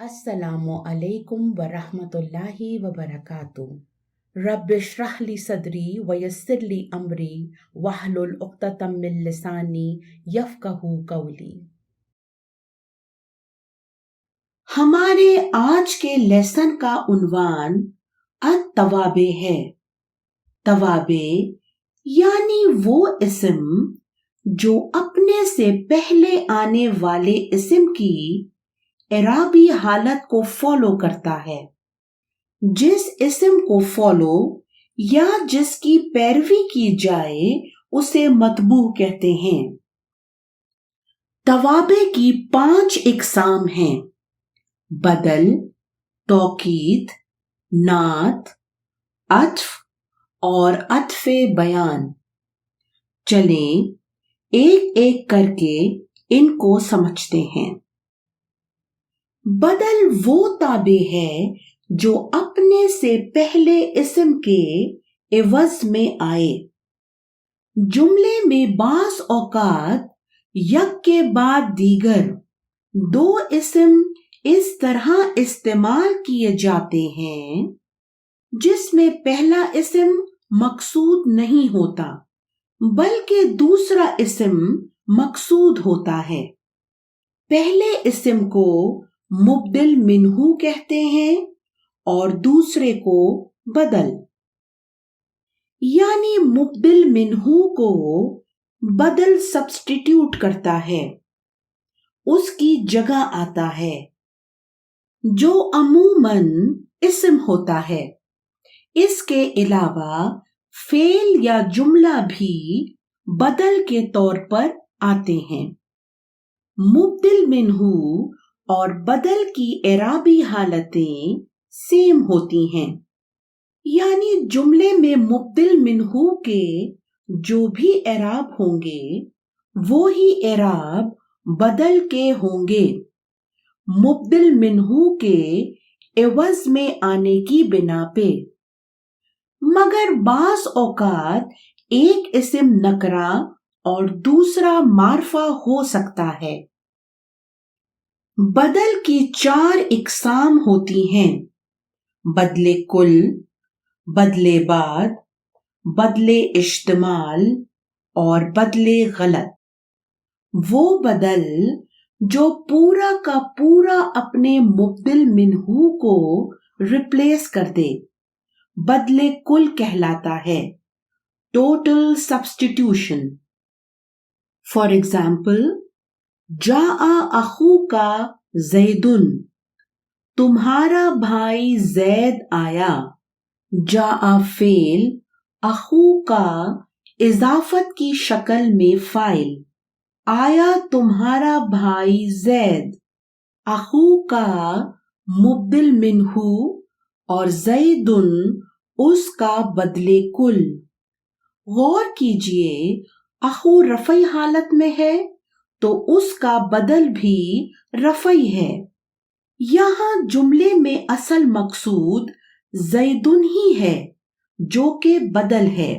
السلام علیکم ورحمۃ اللہ وبرکاتہ۔ رب اشرح لی صدری ویسر لی امری واحلل عقدۃ من لسانی یفقہوا قولی۔ ہمارے آج کے لیسن کا عنوان التوابع ہے۔ توابع یعنی وہ اسم جو اپنے سے پہلے آنے والے اسم کی اعرابی حالت کو فالو کرتا ہے۔ جس اسم کو فالو یا جس کی پیروی کی جائے اسے متبوع کہتے ہیں۔ توابع کی 5 اقسام ہیں: بدل، توکید، نعت، عطف اور عطف بیان۔ چلیں ایک ایک کر کے ان کو سمجھتے ہیں۔ بدل وہ تابع ہے جو اپنے سے پہلے اسم کے عوض میں آئے۔ جملے میں بعض اوقات یک کے بعد دیگر 2 اسم اس طرح استعمال کیے جاتے ہیں جس میں پہلا اسم مقصود نہیں ہوتا بلکہ دوسرا اسم مقصود ہوتا ہے۔ پہلے اسم کو مبدل منہ کہتے ہیں اور دوسرے کو بدل۔ یعنی مبدل منہ کو بدل سبسٹیٹیوٹ کرتا ہے، اس کی جگہ آتا ہے، جو عموماً اسم ہوتا ہے۔ اس کے علاوہ فعل یا جملہ بھی بدل کے طور پر آتے ہیں۔ مبدل منہ اور بدل کی اعرابی حالتیں سیم ہوتی ہیں، یعنی جملے میں مبدل منہ کے جو بھی اعراب ہوں گے وہی اعراب بدل کے ہوں گے، مبدل منہ کے عوض میں آنے کی بنا پہ۔ مگر بعض اوقات ایک اسم نکرہ اور دوسرا معرفہ ہو سکتا ہے۔ بدل کی 4 اقسام ہوتی ہیں: بدل کل، بدل بعد، بدل اشتمال اور بدل غلط۔ وہ بدل جو پورا کا پورا اپنے مبدل منہ کو ریپلیس کر دے بدل کل کہلاتا ہے، ٹوٹل سبسٹیٹیوشن۔ فار ایگزامپل، جاء اخوک زید، تمہارا بھائی زید آیا۔ جاء فعل، اخوک اضافت کی شکل میں فاعل، آیا تمہارا بھائی زید، اخوک مبدل منہ اور زید اس کا بدل کل۔ غور کیجئے، اخو رفعی حالت میں ہے تو اس کا بدل بھی رفعی ہے۔ یہاں جملے میں اصل مقصود زیدن ہی ہے جو کہ بدل ہے،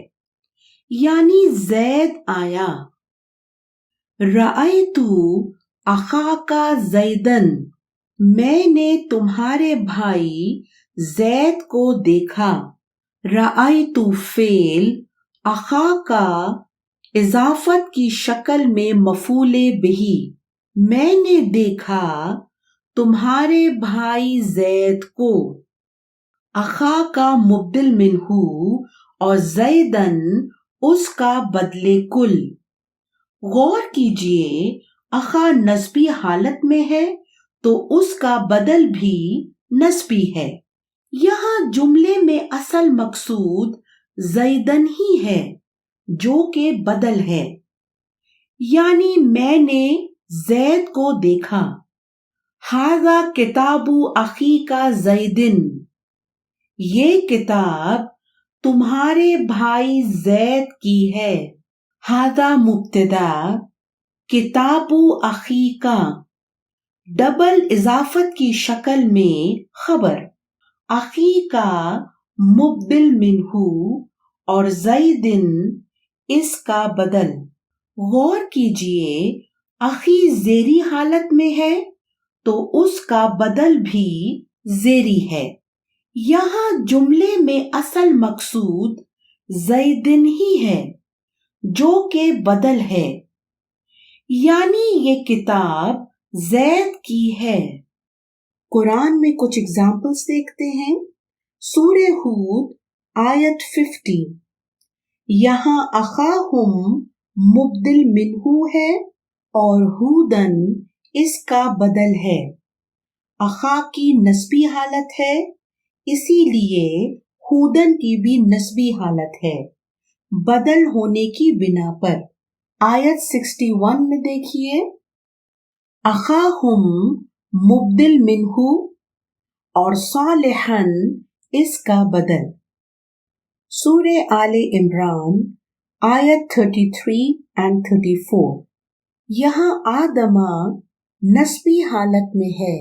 یعنی زید آیا۔ رأیت اخاک زیدن، میں نے تمہارے بھائی زید کو دیکھا۔ رأیت فعل، اخاک اضافت کی شکل میں مفعول بہ، میں نے دیکھا تمہارے بھائی زید کو۔ اخاک مبدل منہ اور زیدن اس کا بدل کل۔ غور کیجئے، اخا نسبی حالت میں ہے تو اس کا بدل بھی نسبی ہے۔ یہاں جملے میں اصل مقصود زیدن ہی ہے جو کہ بدل ہے، یعنی میں نے زید کو دیکھا۔ ھذا کتاب اخیک زید، یہ کتاب تمہارے بھائی زید کی ہے۔ ھذا مبتدا، کتاب اخیک ڈبل اضافت کی شکل میں خبر، اخیک مبدل منہ اور زید اس کا بدل۔ غور کیجئے، اخی زیری حالت میں ہے تو اس کا بدل بھی زیری ہے۔ یہاں جملے میں اصل مقصود زیدن ہی ہے جو کہ بدل ہے، یعنی یہ کتاب زید کی ہے۔ قرآن میں کچھ اگزامپلس دیکھتے ہیں۔ سورہ ہود آیت 50، یہاں اخاہم مبدل منہو ہے اور ہودن اس کا بدل ہے۔ اخا کی نسبی حالت ہے، اسی لیے ہودن کی بھی نسبی حالت ہے بدل ہونے کی بنا پر۔ آیت 61 میں دیکھیے، اخاہم مبدل منہو اور صالحن اس کا بدل۔ سورہ آل عمران آیت 33 اور 34، یہاں آدمہ نسبی حالت میں ہے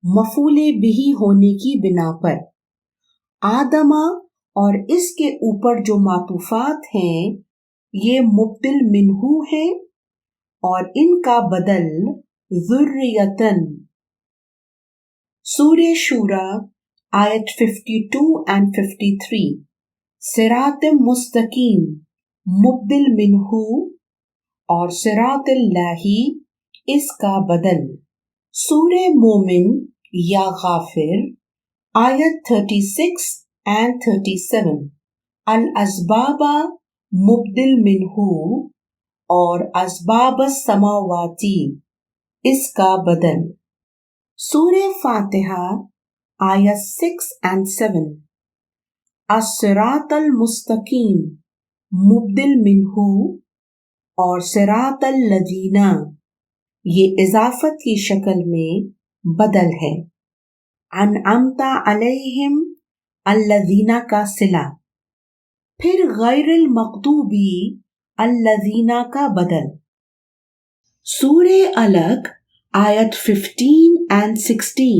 مفعول بہ ہونے کی بنا پر۔ آدمہ اور اس کے اوپر جو معطوفات ہیں یہ مبدل منہو ہیں اور ان کا بدل ذریتن۔ سورہ شورى آیت 52 اور 53، صراط مستقیم مبدل منہو اور صراط اللہ اس کا بدل۔ سورہ مومن یا غافر آیت 36 اور 37، الاسباب مبدل منہو اور اسباب السماواتی اس کا بدل۔ سورہ فاتحہ آیت 6 اور 7، الصراط المستقیم مبدل منہو اور صراط الذین یہ اضافت کی شکل میں بدل ہے۔ انعمت علیہم الذین کا صلہ، پھر غیر المغضوبی الذین کا بدل۔ سورہ علق آیت 15 اور 16،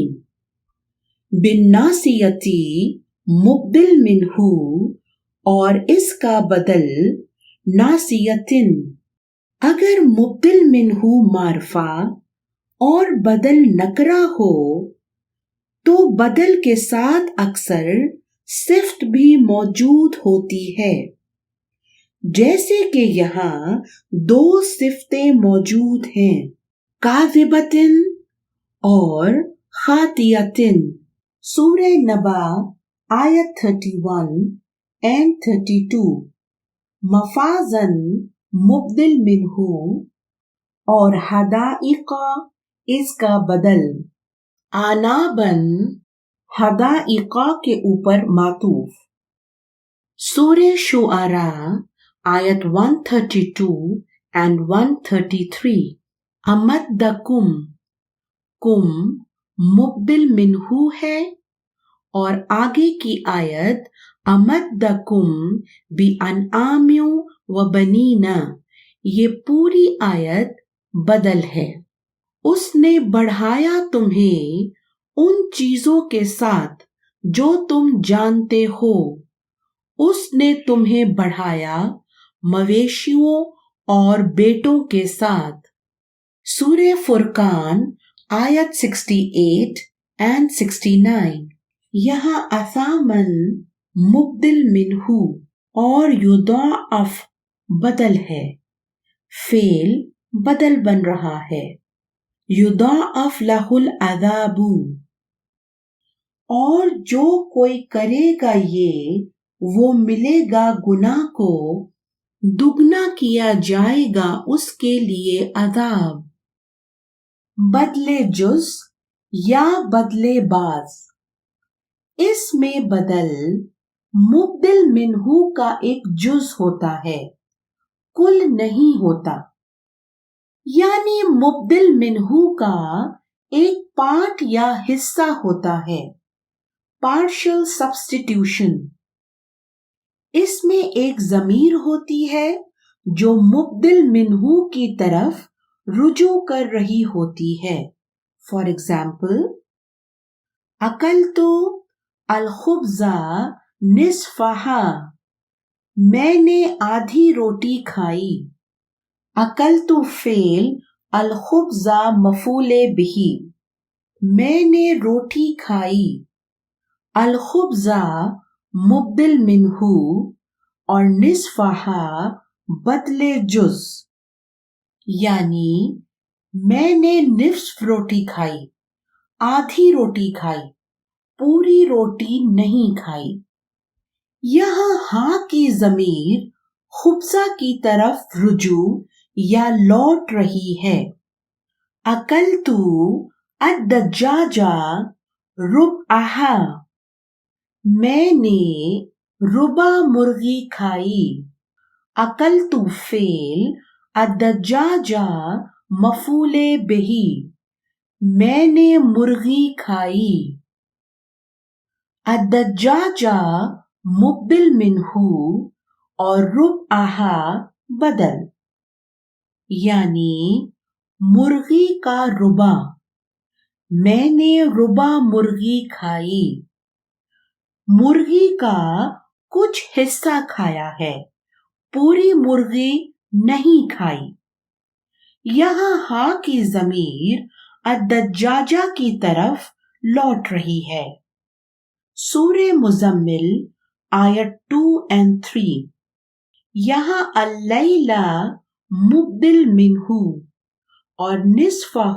بالناسیتی مبدل منہو اور اس کا بدل ناسیتن۔ اگر مبدل منہو معرفہ اور بدل نکرہ ہو تو بدل کے ساتھ اکثر صفت بھی موجود ہوتی ہے، جیسے کہ یہاں دو صفتیں موجود ہیں، کاذبتن اور خاطئتن۔ سورہ نبا آیت 31 اور 32، مفازن مبدل منہو اور حدائق اس کا بدل۔ آنابن حدائق کے اوپر معطوف۔ سورہ شعراء آیت 132 اور 133، امدکم کم مبدل منہو ہے اور آگے کی آیت امدکم بانعام وبنین یہ پوری آیت بدل ہے۔ اس نے بڑھایا تمہیں ان چیزوں کے ساتھ جو تم جانتے ہو، اس نے تمہیں بڑھایا مویشیوں اور بیٹوں کے ساتھ۔ سورہ فرقان آیت 68 اور 69، یہاں اثامن مبدل منہو اور یضاعف بدل ہے، فعل بدل بن رہا ہے، یضاعف لہ العذاب۔ اور جو کوئی کرے گا یہ وہ ملے گا گناہ کو دگنا کیا جائے گا اس کے لیے عذاب۔ بدلے جز یا بدلے باز، اس میں بدل مبدل منہو کا ایک جز ہوتا ہے، کل نہیں ہوتا، یعنی مبدل منہو کا ایک پارٹ یا حصہ ہوتا ہے، پارشل سبسٹیٹیوشن۔ اس میں ایک ضمیر ہوتی ہے جو مبدل منہو کی طرف رجوع کر رہی ہوتی ہے۔ فار ایگزامپل، اکلت الخبز نصفہا، میں نے آدھی روٹی کھائی۔ اکلت فعل، الخبز مفعول بہ۔ میں نے روٹی کھائی. الخبزہ مبدل منہو اور نصفہا بدل جز، یعنی میں نے نصف روٹی کھائی، آدھی روٹی کھائی، پوری روٹی نہیں کھائی. یہاں ہاں کی ضمیر خبزہ کی طرف رجوع یا لوٹ رہی ہے. اکلتو الدجاجہ ربعہا، میں نے ربع مرغی کھائی. اکلتو فعل، الدجاجہ مفعول بہ، میں نے مرغی کھائی. الدجاجہ مبدل منہو اور ربعہا بدل، یعنی مرغی کا ربع، میں نے ربع مرغی کھائی. مرغی کا کچھ حصہ کھایا ہے، پوری مرغی نہیں کھائی. یہاں ہاں کی ضمیر الدجاجہ کی طرف لوٹ رہی ہے. سورہ مزمل آیت 2 and 3. یہاں اللیل مبدل منہو اور نصفہ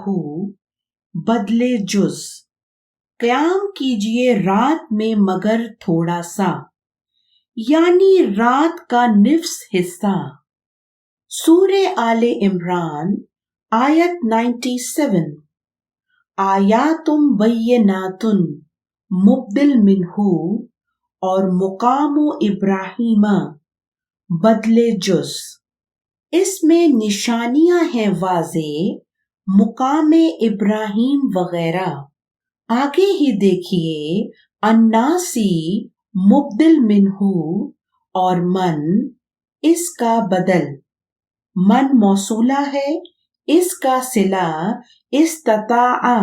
بدل جز، قیام کیجئے رات میں مگر تھوڑا سا، یعنی رات کا نصف حصہ. سورہ آل عمران آیت 97. آیات بینات مبدل منہو اور مقام ابراہیم بدل جز، اس میں نشانیاں ہیں واضح، مقام ابراہیم وغیرہ. آگے ہی دیکھیے الناسی مبدل منہو اور من، اس کا بدل. من موصولہ ہے، اس کا صلہ استطاع.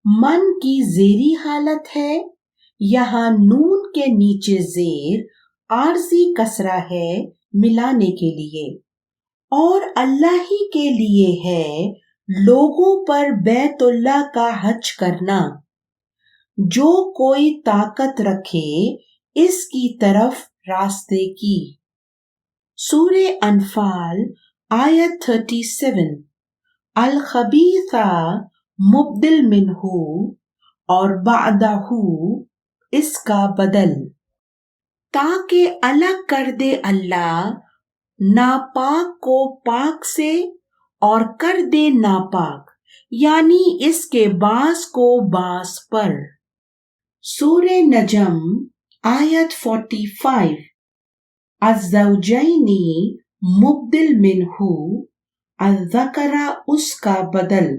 من کی زیری حالت ہے، یہاں نون کے نیچے زیر عارضی کسرہ ہے ملانے کے لیے. اور اللہ ہی کے لیے ہے لوگوں پر بیت اللہ کا حج کرنا، جو کوئی طاقت رکھے اس کی طرف راستے کی. سورہ انفال آیت 37. الخبیثہ مبدل منہو اور بعدہ اس کا بدل، تاکہ الگ کر دے اللہ ناپاک کو پاک سے اور کر دے ناپاک، یعنی اس کے باس کو باس پر. سورہ نجم آیت 45. الزوجین مبدل منہو، الذکر اس کا بدل،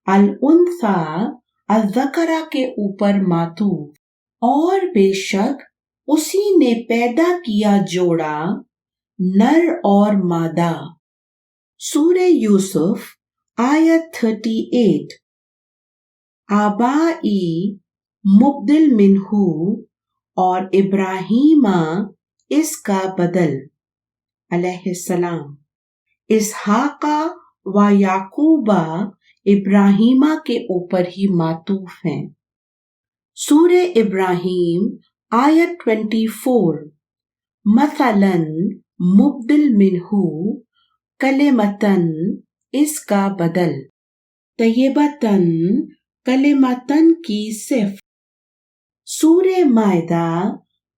الانثی الذکر کے اوپر معطوف، اور بے شک اسی نے پیدا کیا جوڑا نر اور مادہ. سورہ یوسف آیت 38. آبائی مبدل منہو اور ابراہیم اس کا بدل علیہ السلام. اسحاق و یعقوب ابراہیم کے اوپر ہی معطوف ہیں. سورہ ابراہیم آیت 24. مثلاً مبدل منہو کلمتاً اس کا بدل، طیبتاً کلمتاً کی صفت. سورہ مائدہ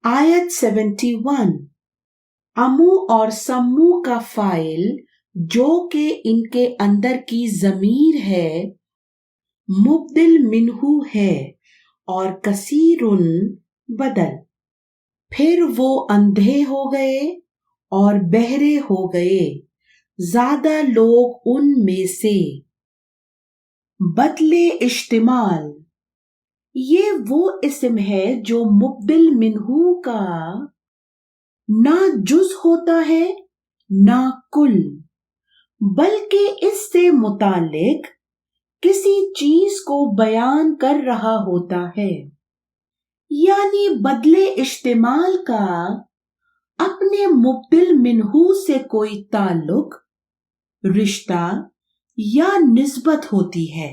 آیت 71. امو اور سمو کا فاعل جو کہ ان کے اندر کی ضمیر ہے مبدل منہو ہے، اور کثیرن بدل. پھر وہ اندھے ہو گئے اور بہرے ہو گئے، زیادہ لوگ ان میں سے. بدل اشتمال، یہ وہ اسم ہے جو مبدل منہو کا نہ جز ہوتا ہے نہ کل، بلکہ اس سے متعلق کسی چیز کو بیان کر رہا ہوتا ہے. یعنی بدل اشتمال کا اپنے مبدل منہو سے کوئی تعلق، رشتہ یا نسبت ہوتی ہے.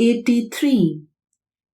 83,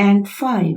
and 5,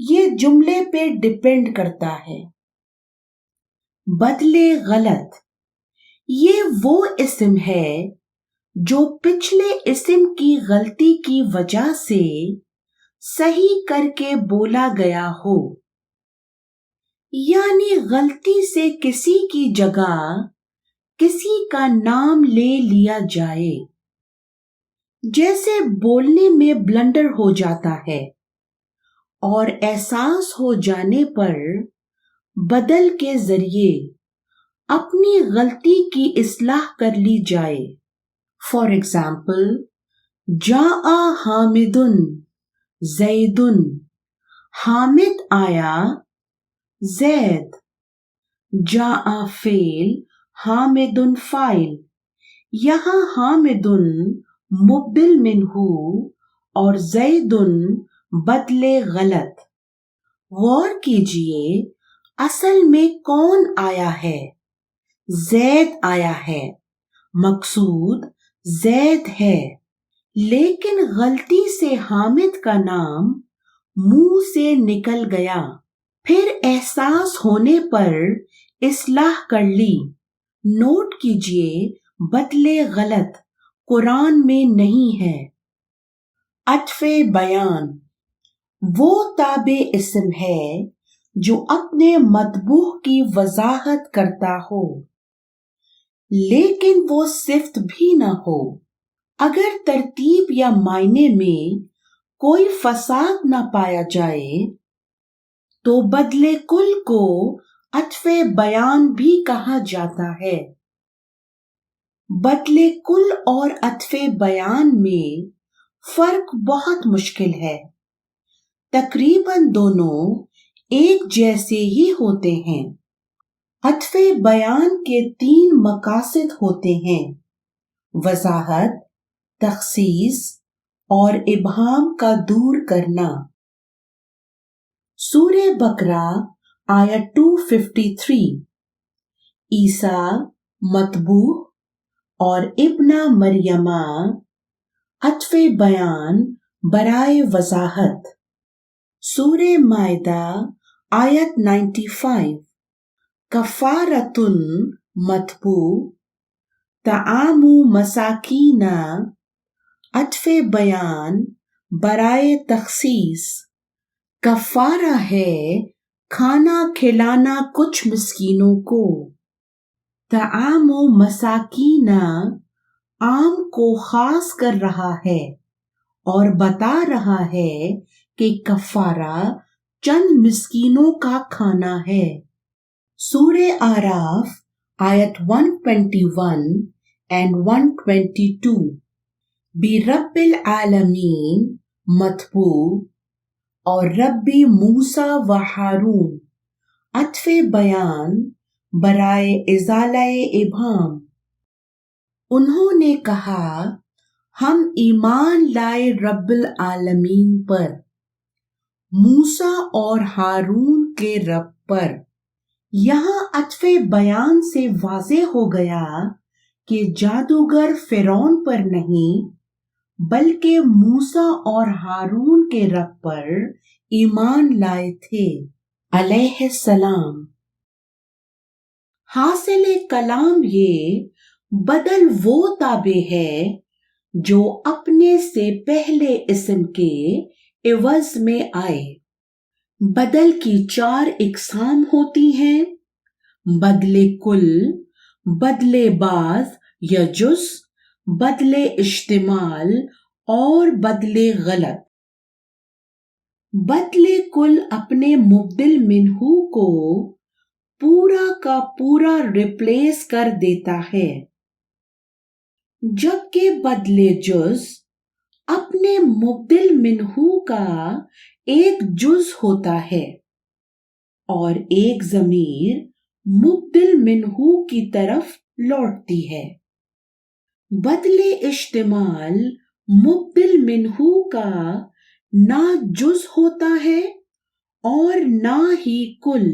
یہ جملے پہ ڈپینڈ کرتا ہے. بدلے غلط یہ وہ اسم ہے جو پچھلے اسم کی غلطی کی وجہ سے صحیح کر کے بولا گیا ہو. یعنی غلطی سے کسی کی جگہ کسی کا نام لے لیا جائے. جیسے بولنے میں بلنڈر ہو جاتا ہے اور احساس ہو جانے پر بدل کے ذریعے اپنی غلطی کی اصلاح کر لی جائے. فار ایگزامپل جاء حامد زید، حامد آیا، زید. جاء فعل، حامد فاعل. یہاں حامد مبدل منہ اور زید بدلے غلط. غور کیجئے اصل میں کون آیا ہے؟ زید آیا ہے. مقصود زید ہے، لیکن غلطی سے حامد کا نام منہ سے نکل گیا. پھر احساس ہونے پر اصلاح کر لی. نوٹ کیجئے بدلے غلط قرآن میں نہیں ہے. عطف بیان وہ تابع اسم ہے جو اپنے مطبوع کی وضاحت کرتا ہو لیکن وہ صفت بھی نہ ہو. اگر ترتیب یا معنی میں کوئی فساد نہ پایا جائے تو بدلے کل کو عطف بیان بھی کہا جاتا ہے. بدلے کل اور عطف بیان میں فرق بہت مشکل ہے. تقریباً دونوں ایک جیسے ہی ہوتے ہیں. عطف بیان کے 3 مقاصد ہوتے ہیں: وضاحت، تخصیص اور ابہام کا دور کرنا. سورہ بقرہ آیت 253. عیسیٰ مطبوع اور ابنہ مریمہ عطف بیان برائے وضاحت. سورہ مائدہ آیت 95. کفارۃ مطبوع، طعام مساکین عطف بیان برائے تخصیص. کفارہ ہے کھانا کھلانا کچھ مسکینوں کو. طعام مساکین عام کو خاص کر رہا ہے اور بتا رہا ہے کہ کفارہ چند مسکینوں کا کھانا ہے. سورہ اعراف آیت 121 and 122. برب العالمین مطبوع اور ربی موسیٰ و ہارون عطف بیان برائے ازالہ ابہام. انہوں نے کہا ہم ایمان لائے رب العالمین پر، موسیٰ اور ہارون کے رب پر. یہاں عطف بیان سے واضح ہو گیا کہ جادوگر فرعون پر نہیں بلکہ موسیٰ اور ہارون کے رب پر ایمان لائے تھے علیہ السلام. حاصل کلام یہ بدل وہ تابع ہے جو اپنے سے پہلے اسم کے عوض میں آئے. بدل کی 4 اقسام ہوتی ہیں: بدلے کل، بدلے بعض یا جز، بدلے اشتمال اور بدلے غلط. بدلے کل اپنے مبدل منہ کو پورا کا پورا ریپلیس کر دیتا ہے، جبکہ بدلے جز اپنے مبدل منہ کا ایک جز ہوتا ہے اور ایک ضمیر مبدل منہ کی طرف لوٹتی ہے. بدلے اشتمال مبدل منہ کا نہ جز ہوتا ہے اور نہ ہی کل،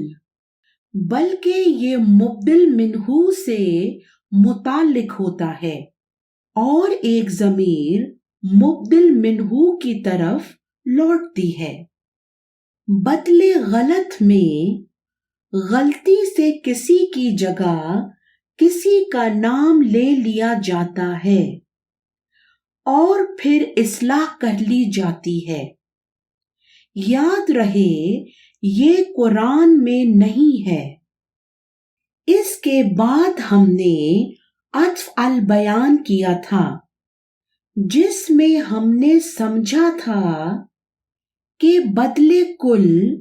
بلکہ یہ مبدل منہ سے متعلق ہوتا ہے اور ایک ضمیر مبدل منہ کی طرف لوٹتی ہے. بدلے غلط میں غلطی سے کسی کی جگہ کسی کا نام لے لیا جاتا ہے اور پھر اصلاح کر لی جاتی ہے۔ یاد رہے یہ قرآن میں نہیں ہے۔ اس کے بعد ہم نے عطف البیان کیا تھا، جس میں ہم نے سمجھا تھا کہ بدلے کل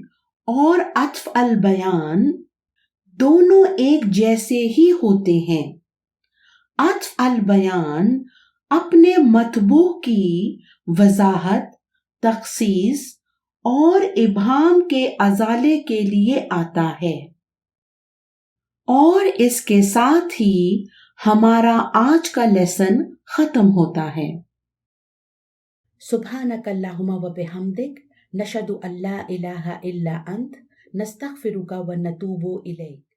اور عطف البیان دونوں ایک جیسے ہی ہوتے ہیں۔ عطف البیان اپنے مطبوع کی وضاحت، تخصیص اور ابہام کے ازالے کے لیے آتا ہے۔ اور اس کے ساتھ ہی ہمارا آج کا لیسن ختم ہوتا ہے۔ سبحانک اللہم و بحمدک، نشہد ان لا الہ الا انت، نستغفرک و نتوب الیک۔